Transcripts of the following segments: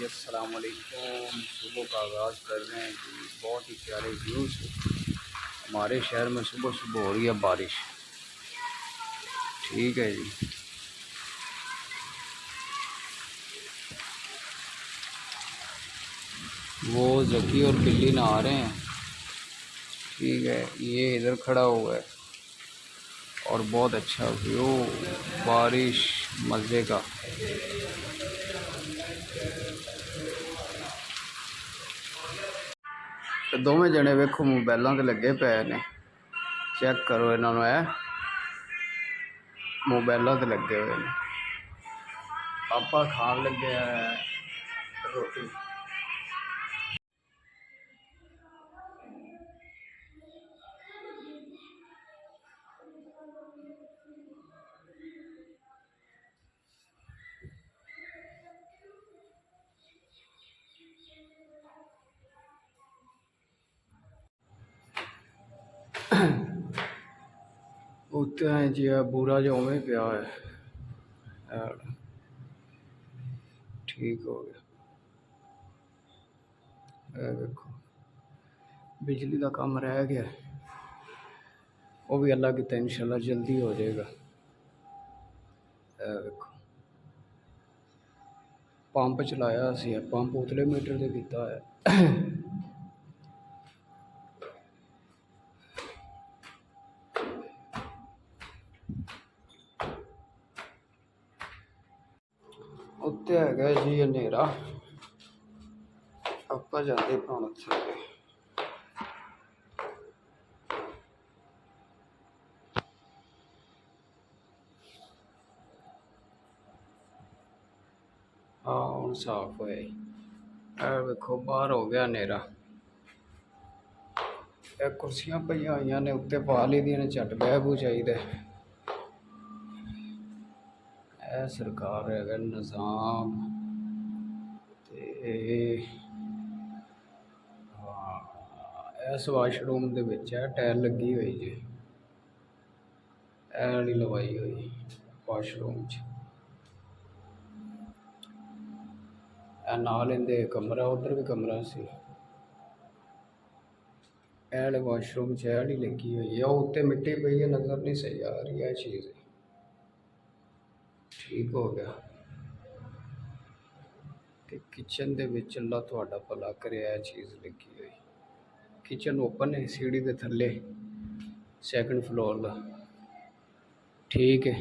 जी अस्सलाम वालेकुम। सुबह का आगाज़ कर रहे हैं जी। बहुत ही प्यारे व्यूज़ हमारे शहर में सुबह सुबह हो रही है बारिश। ठीक है जी। वो ज़की और बिल्ली नहा रहे हैं। ठीक है, ये इधर खड़ा हुआ है और बहुत अच्छा व्यू, बारिश मज़े का। तो दोवें जने वेखो मोबाइलों से लगे पे ने। चेक करो इन्होंने है मोबाइलों से लगे हुए हैं। पापा खान लगे हैं रोटी। उत्ते हैं जी बुरा जो उमें पिया है। ठीक हो गया। देखो बिजली का काम रह गया, वो भी अल्लाह की इंशाल्लाह जल्दी हो जाएगा। देखो पंप चलाया सी, पंप उतले मीटर से किया है। उत्ते है जी हनेरा, आप जाते पाने उत्थे। हाँ हूँ साफ हो। देखो बाहर हो गया हनेरा। कुर्सियां पई हुई ने उत्ते पा ली दी ने, झट बह बू चाहिए। सरकार है निज़ाम ते हाँ, इस वाशरूम दे विच है टाइल लगी हुई जी, ए वाली लवाई हुई वाशरूम च। नाल इहदे कमरा, उधर भी कमरा सी। वाले वाशरूम च वाली लगी हुई है। उत्ते मिट्टी पई है, नज़र नहीं सही आ रही है चीज़। ठीक हो गया। ते किचन दे विच अल्लाह तुहाडा भला करे, चीज़ लगी हुई। किचन ओपन है, सीढ़ी के थल्ले सैकंड फ्लोर का। ठीक है।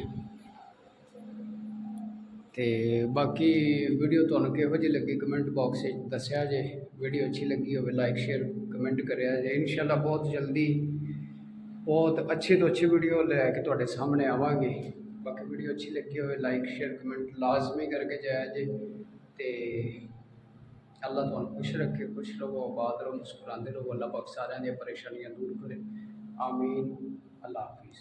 तो बाकी वीडियो तुहानू किहो जी लगी कमेंट बॉक्स में दस्या जे। वीडियो अच्छी लगी हो लाइक शेयर कमेंट करें जे। इंशाल्लाह बहुत जल्दी बहुत अच्छी तो अच्छी वीडियो लैके तुहाडे सामने आवांगे। बाकी वीडियो अच्छी लगी हो लाइक शेयर कमेंट लाजमी करके जाया जे। तो अल्लाह तुहानू खुश रखे, खुश रहो, आबाद रहो, मुस्कुराते रहो। अल्लाह पाक सारियां दी परेशानियां दूर करे। आमीन। अल्लाह हाफिज़।